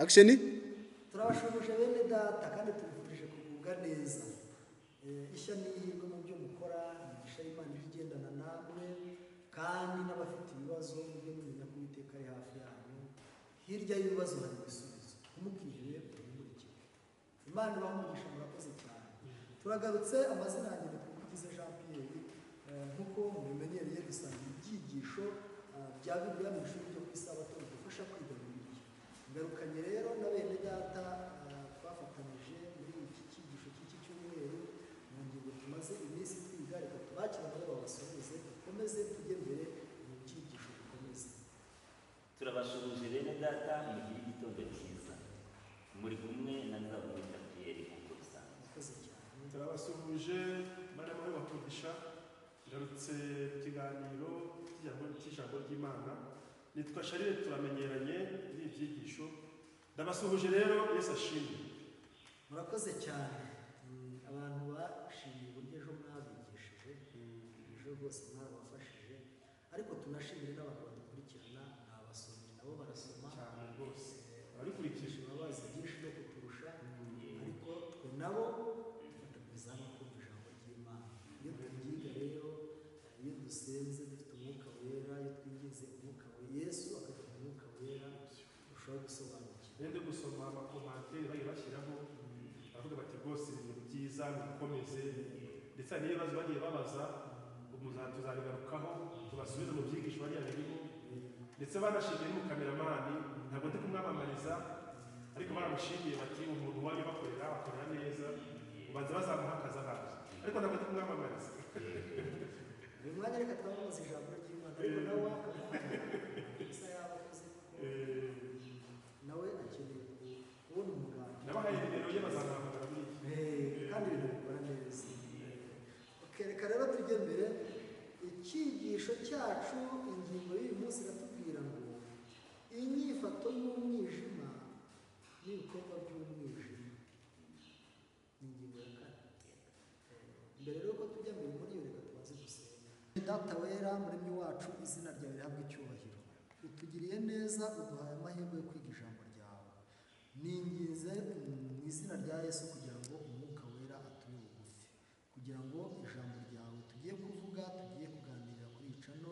action. turabashubuje bene data kandi tubifurije kugubwa neza. Ishya n'ihirwe mu byo mukora, imigisha y'Imana igendana namwe, kandi n'abafite ibibazo mujye mumenya ko Uwiteka ari hafi yanyu. Hirya y'ibibazo hari ibisubizo, ntimukihebe muhumurike. Imana ibahe umugisha, murakoze cyane. Turagarutse, amazina yanjye ni Twikugize Jean Pierre. Nk'uko mubimenyereye dusanga ibyigisho bya Bibiliya mu ishuri ryo ku Isabato bidufasha kwiga Bibiliya. Ngarukanye rero na bene data twafatanije muri iki cyigisho cy'iki cyumweru mu ngingo tumaze iminsi twiga. Reka tubakire nabo babasoreze, dukomeze tujye mbere mu cyigisho dukomeze. Turabashubuje bene data, mugire igitondo cyiza. Muri kumwe na Nzabonimpa Pierre nk'uko bisanzwe. Murakoze cyane. Turabasuhuje bana muri bakugisha. Ngarutse ikiganiro cy'ijambo ry'Imana. Nitwa Charles, turamenyeranye muri iki cyigisho. Ndabasuhuje rero, Yesu ashimwe. Murakoze cyane. Abantu bashimiye uburyo ejo mwabigishije, ejo rwose mwarabafashije, ariko tunashimire n'abantu badukurikirana, ni abasomyi nabo barasoma cyane rwose, barikurikije bazi byinshi no kuturusha, ariko twe nabo dufatanyiriza no kumva ijambo ry'Imana. Iyo tubyiga rero, iyo dusenze dufite umwuka wera, iyo twinjize umwuka wa Yesu akaduha umwuka wera, urushaho gusobanukirwa. Rende gusoma amakomantere bari bashyiraho, baravuga bati rwose ibintu byiza mukomeze, ndetse hari n'ibibazo bagiye babaza, tuzabigarukaho tubasubize mu byigisho bariya birimo, ndetse banashimiye n'umukameramani. Ntabwo ndi kumwamamariza, ariko baramushimiye bati umuntu wari bakorera akorera neza, ubanza bazamuha akazi ahaje, ariko ntabwo ndi kumwamamariza. Uyu mwanya reka twamamaze ijambo ry'Imana, ariko nawe wakamuha isa yaba akoze nawe akeneye kubona umuganda. Nabahaye nimero ye bazamuhamagara muri iki. Kandi ibintu bikora neza. Reka rero tujye mbere. Icyigisho cyacu, ingingo y'uyu munsi iratubwira ngo inyifato y'umwijima n'ibikorwa by'umwijima. Ni ingingo ya kane. Mbere rero ko tujya mbere muri iyo, reka tubanze gusenga. Data wera, Muremyi wacu, izina ryawe rihabwe icyubahiro. Utugiriye neza, uduhaye amahirwe yo kwiga ijambo ryawe. Ninginze mu izina rya Yesu kugira ngo umwuka wera atube bugufi, kugira ngo ijambo ryawe tugiye kuvuga, tugiye kuganirira kuri icano,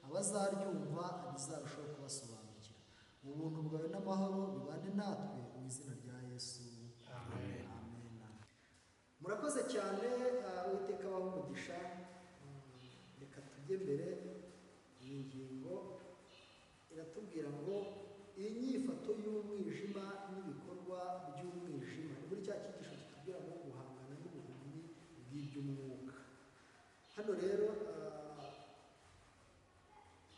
abazaryumva rizarushaho kubasobanukira. Ubuntu bwawe n'amahoro bibane natwe mu izina rya Yesu. Amen. Amen. Murakoze cyane. Uwiteka abahe umugisha. Reka tujye mbere. Iyi ngingo iratubwira ngo inyifato y'umwijima n'ibikorwa by'umwijima. Ni muri cya cyigisho kitubwira ngo guhangana n'ubuhumyi bw'iby'umwuka. Hano rero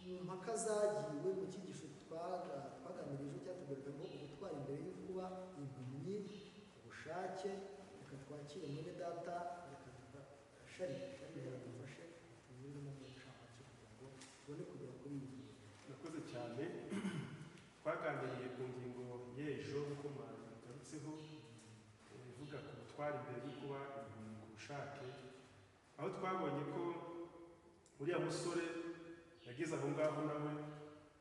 mu mpaka zagiwe mu cyigisho twaganirije cyatubwiraga ngo ubutwari imbere yo kuba impumyi, ubushake. Reka twakire mwene data, reka Shari yadufashe tuzirimo mu nshamake kugira ngo tubone kugera kuri iyi ngingo. Murakoze cyane. Twaganiriye ku ngingo y'ejo nk'uko mwagarutseho, ivuga ku butwari imbere yo kuba impumyi ku bushake, aho twabonye ko uriya musore yageze aho ngaho nawe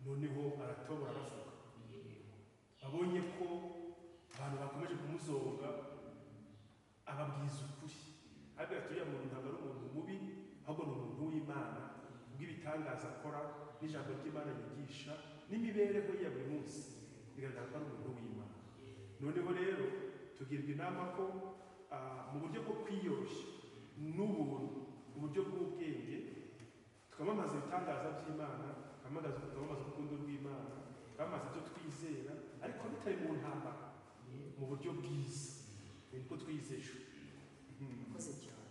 noneho aratobora aravuga. Abonye ko abantu bakomeje kumuzonga, ababwiza ukuri. Ariko uriya muntu ntabwo ari umuntu mubi, ahubwo ni umuntu w'Imana, ubw'ibitangaza akora n'ijambo ry'Imana yigisha n'imibereho ye ya buri munsi bigaragara ko ari umuntu w'Imana. Noneho rero tugirwa inama ko mu buryo bwo kwiyoroshya n'ubuntu, mu buryo bw'ubwenge, twamamaza ibitangaza by'Imana, twamamaza urukundo rw'Imana, twamamaza ibyo twizera, ariko bitari mu ntambara, mu buryo bwiza, niko twizeje. Murakoze cyane.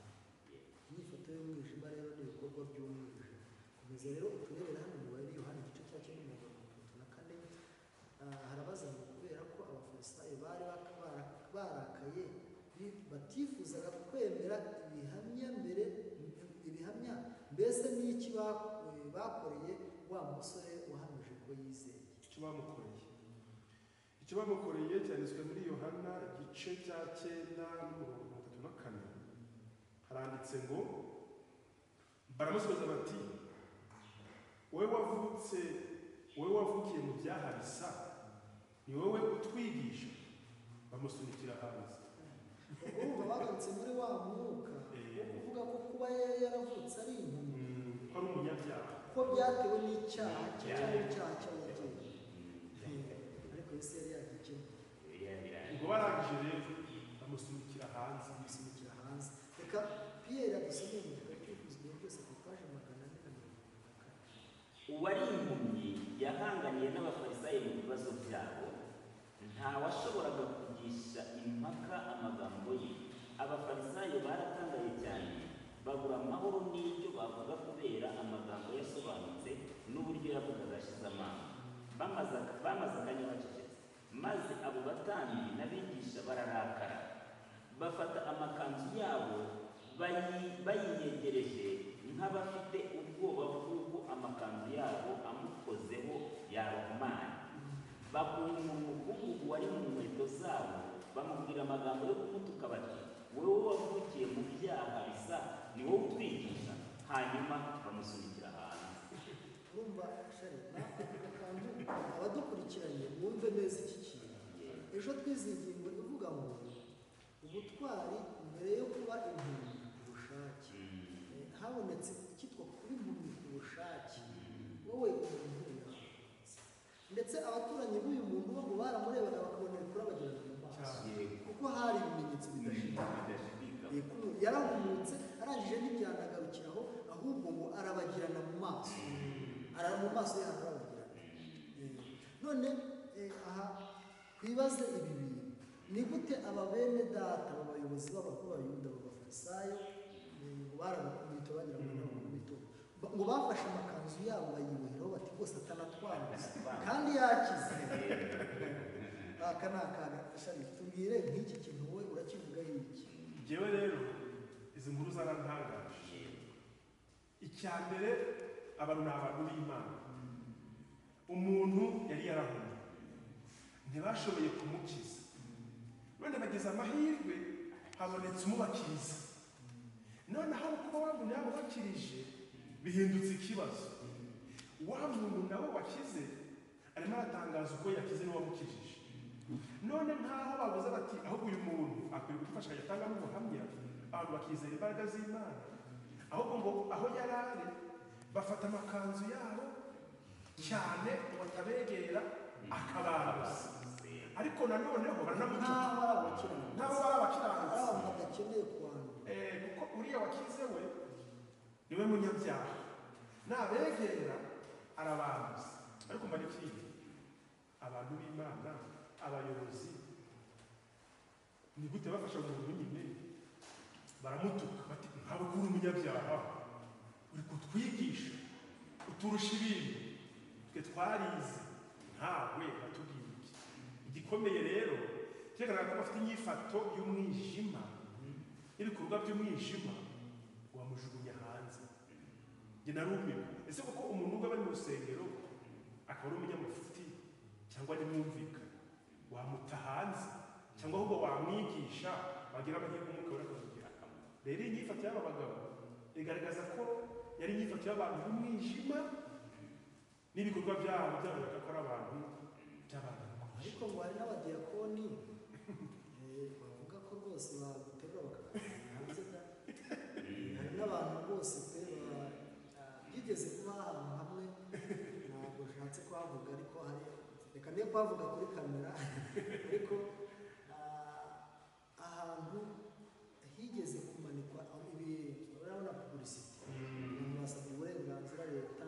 Inyifato y'umwijima rero n'ibikorwa by'umwijima. Komeza rero uturebere hano mu Yohana Yohana igice cya 9:34. Harabaza ngo kubera ko abafarisayo bari barakaye, batifuzaga kwemera ibihamya, mbese n'iki bakoreye wa musore wahamije ko yizeye. Icyo bamukoreye cyanditswe muri Yohana igice cya 9:34. Haranditse ngo baramusubiza bati, wowe wavukiye mu byaha bisa, ni wowe utwigisha, bamusunikira hanze. urumva bagarutse muri wa mwuka wo kuvuga ko kuba yaravutse ari impumyi ko ari umunyabyaha, ko byatewe n'icyaha cy'ababyeyi. Ariko Yesu yari yagikemuye. ubwo barangije rero bamusunikira hanze. Reka Pierre adusomeye mu gitabo cy'ubuzima byose ku paje 444. uwari impumyi yahanganiye n'abafarisayo mu bibazo byabo, ntawashoboraga kugisha impaka amagambo ye. Abafarisayo baratangaye cyane, babura amahoro n'icyo bavuga kubera amagambo yasobanutse n'uburyo yavugaga ashize amanga. Bamaze akanya bacecetse, maze abo batambyi n'abigisha bararakara, bafata amakanzu yabo bayiyegereje nk'abafite ubwoba bw'uko amakanzu yabo amukozeho yarahumanye. Bakunga umukungugu wari mu nkweto zabo, bamubwira amagambo yo kumutuka bati, wowe wavukiye mu byaha bisa, ni wowe utwigisha. Hanyuma bamusunikira hanze. Urumva shari akantu abadukurikiranye mwumve neza iki kintu. Ejo twize ingingo ivuga ngo ubutwari mbere yo kuba impumyi ku bushake. Habonetse icyitwa kuba impumyi ku bushake. Wowe umuntu ndetse abaturanyi b'uyu muntu bo ngo baramurebaga bakabonera kurabagirana mu maso, kuko hari ibimenyetso bidashidikanya. Yarahumutse arangije ntibyandagarukiraho, ahubwo ngo arabagirana mu maso, mu maso ye harabagirana. None aha twibaze ibi bintu, ni gute aba bene data abayobozi b'Abayuda b'Abafarisayo barabakubita bagira ngo n'abakubito ngo bafashe amakanzu yabo bayiboheraho bati rwose atanatwanduza kandi yakize. Aka ni akaga. Shari tubwire nk'iki kintu wowe urakivuga iki? Njyewe rero izi nkuru zarantangaje. Icya mbere, abantu ni abantu b'Imana. Umuntu yari yarahumye, ntibashoboye kumukiza, none bageze amahirwe habonetse umubakiriza. Noneho kuba wa muntu yamubakirije bihindutse ikibazo. Wa muntu nawe wakize arimo aratangaza uko yakize n'uwamukijije. None nkaho babuze bati ahubwo uyu muntu akwiye kudufasha agatanga n'ubuhamya, abantu bakizera imbaraga z'Imana. Ahubwo ngo aho yari ari bafata amakanzu yabo cyane batabegera akababuza. Ariko nanoneho baranamutuka nabo barabakiranutse badakeneye kwandura, kuko uriya wakize we niwe munyabyaha, nabegera arababuza. Ariko mbarikiye abantu b'Imana, abayobozi, ni gute bafasha umuntu nyine baramutuka bati ntabwo uri umunyabyaha, uri kutwigisha, uturusha ibintu, twe twarize, ntawe atubwiye iki. Igikomeye rero cyerekana ko bafite inyifato y'umwijima, n'ibikorwa by'umwijima, wamujugunya hanze. Njye narumiwe. Ese koko umuntu ubwo bari mu rusengero akaba ari umunyamafuti cyangwa nimwumvikana, wamuta hanze cyangwa ahubwo wamwigisha wagira amahirwe umwuka we akamugira akamaro. Rero inyifato y'aba bagabo igaragaza ko yari inyifato y'abantu b'umwijima, n'ibikorwa byabo byagaragaza ko ari abantu by'abantu. Ariko ngo hari n'abadiyakoni bavuga ko rwose baguterura bakakujyana hanze da. Hari n'abantu rwose pe byigeze kuba ahantu hamwe, ntabwo nshatse kuhavuga ariko hari, reka niyo kuhavuga kuri kamera ariko ahantu higeze kumanikwa urabona publicity, umuntu basabye uburenganzira leta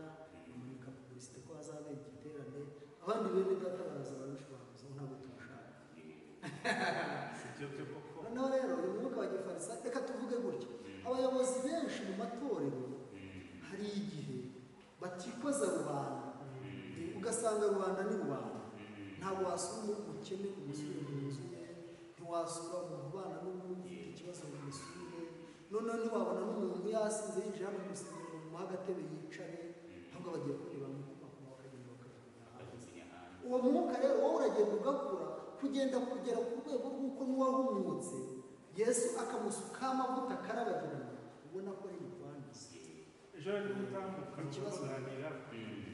imurika publicity ko hazabera igiterane, abandi bene data baraza barabishobora ntabwo tubashaka. Noneho rero uyu mwuka wa gifarisa, reka tuvuge gutya, abayobozi benshi mu matorero hari igihe batikoza rubanda, ugasanga rubanda ni rubanda. Ntabwo wasura umukene umusure mu nzu ye, ntiwasura umuntu ubana n'umuntu ufite ikibazo mu misure, noneho ntiwabona n'umuntu yasinze yinjira mu rusengero mu agatebe yicare, ntabwo bagiye kureba mu makuru bakagenda bakajugunya hanze. Uwo mwuka rero wowe uragenda ugakura kugera ku rwego rw'uko n'uwahumutse Yesu akamusukaho amavuta akarabagirana, ubona ko ari bikwanduza. Ejo rero gutambuka kuganira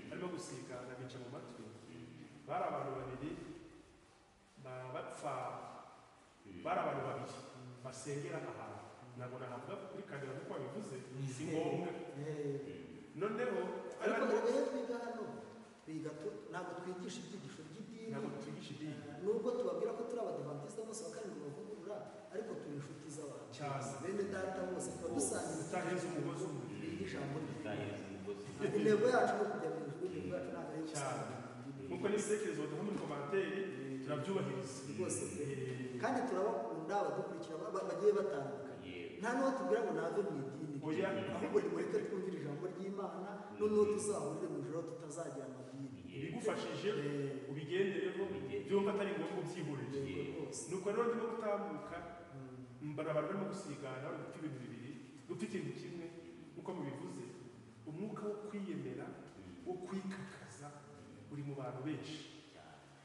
arimo gusigana bica mu matwi. Bari abantu babiri, bapfa bari abantu babiri basengera ahantu ntabwo nahabwa kuri kamera kuko babivuze si ngombwa noneho ariko rero twiga hano ntabwo twigisha ibyigisho by'idini ntabwo twigisha idini nubwo tubabwira ko turi abadivantisite bose wa karindwi bavugurura ariko turi inshuti z'abantu cyane bene data bose tuba dusangiye utaheza umugozi umwe ijambo utaheza umugozi intego yacu ni ukujya mu ijuru intego yacu ntabwo ari cyane nk'uko n'ibitekerezo baduha muri komantere turabyubahiriza rwose kandi turabakunda abadukurikira bagiye batandukanye nta n'uwo tubwira ngo nave mu idini ahubwo nimureke twumvire ijambo ry'Imana noneho tuzahurire mu ijoro tutazagira amabwire ibigufashije ubigendereho byumva atari ngombwa ubyihurije nuko rero ndimo gutambuka mbara abantu barimo gusigana bari gupfa ibintu bibiri gupfa ikintu kimwe nk'uko mubivuze umwuka wo kwiyemera wo kwikakaza uri mu bantu benshi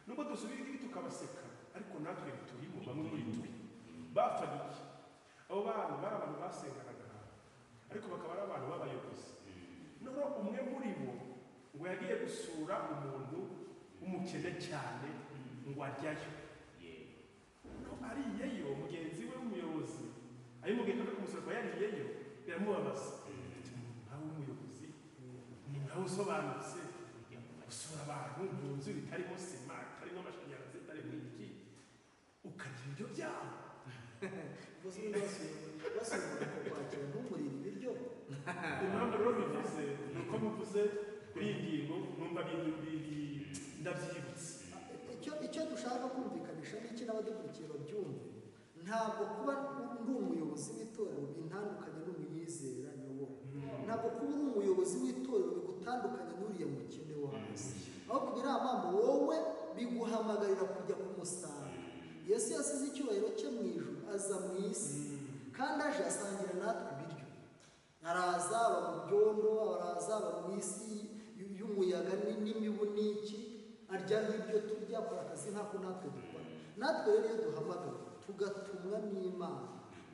nubwo dusubira ibi tukabaseka ariko natwe turimo bamwe muri twe bapfaga iki abo bantu bari abantu basenganaga ariko bakaba ari abantu b'abayobozi noneho umwe muri bo ngo yagiye gusura umuntu w'umukene cyane ngo aryayo ariyeyo mugenzi we w'umuyobozi ayimubwiye ko kumusura yariyeyo biramubabaza ntawe w'umuyobozi ntawe usobanutse gusura abantu mu nzu bitarimo sima bitarimo amashanyarazi bitarimo iki ukagira ibyo byabo basubira kwakira ntumurire ibiryo impamvu rero bivuze ni uko muvuze kuri iyi ngingo numva ndabyibutse icyo dushaka kumvikanisha n'iki n'abadukurikiye babyumve ntabwo kuba uri umuyobozi w'itorero bintandukanye n'umuyizera nyobora ntabwo kuba uri umuyobozi w'itorero bigutandukanye n'uriya mukene wo hasi ahubwo biramambo wowe biguhamagarira kujya kumusanga Yesu yasize icyubahiro cye mu ijuru aza mu isi kandi aje asangira natwe ibiryo araza aba mu byondo araza aba mu isi y'umuyaga n'imibu n'iki arya ibyo turya akora akazi nk'ako natwe dukora natwe rero iyo duhamagawe tugatumwa n'Imana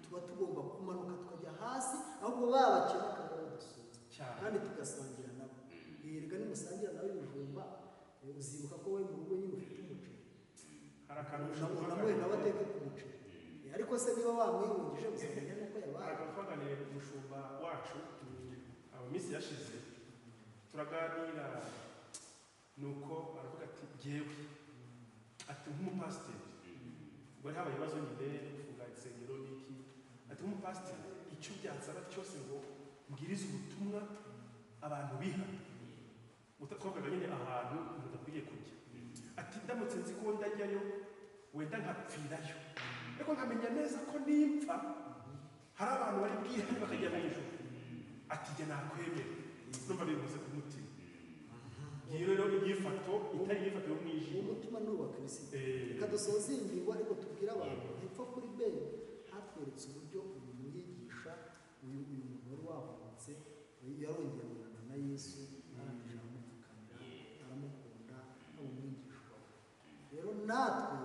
tuba tugomba kumanuka tukajya hasi ahubwo babakira akaba badusutse kandi tugasangira nabo yirega nimusangira nawe ibijumba uzibuka ko wowe mu rugo nyine ufite umuceri hari akantu nawe nawe ateke ku muceri ariko se niba wamwihungije gusangira nuko yabaye twaganiriye umushumba wacu minsi yashize turaganira nuko aravuga ati jyewe ati nk'umupasiteri ubwo haba ibibazo nyine gufunga insengero n'iki ati nk'umupasiteri icyo byansaba cyose ngo mbwirize ubutumwa abantu bihana twavugaga nyine ahantu mudakwiye kujya ati ndamutse nzi ko ndajyayo wenda nkapfirayo ariko nkamenya neza ko nimpfa hari abantu bari bwihane bakajya mu ijuru ati jye nakwemera numva bivuze ku mutima iyi rero inyifato itari inyifato yo mwijima umutima ni uwa kirisito reka dusoze iyi ngingo ariko tubwire abantu hepfo kuri bene hatweretse uburyo uyu mwigisha uyu muntu wari wavutse yarongeye abonana na Yesu arangije aramupfukamira aramukunda n'umwigishwa we rero natwe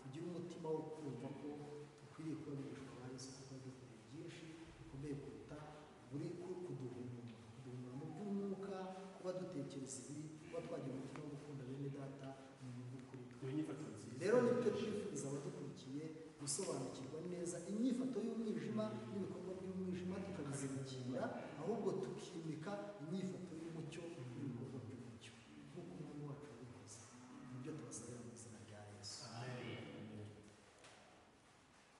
tugire umutima wo kumva ko dukwiriye kuba abigishwa ba Yesu kuko dukwiye byinshi bikomeye kuruta buri kuduhumura mu by'umwuka kuba dutekereza ibi kuba twagira umutima wo gukunda bene data mu by'ukuri rero nibyo twifuza abadukurikiye gusobanukirwa neza inyifato y'umwijima n'ibikorwa by'umwijima tukabizibukira ahubwo tukimika inyifato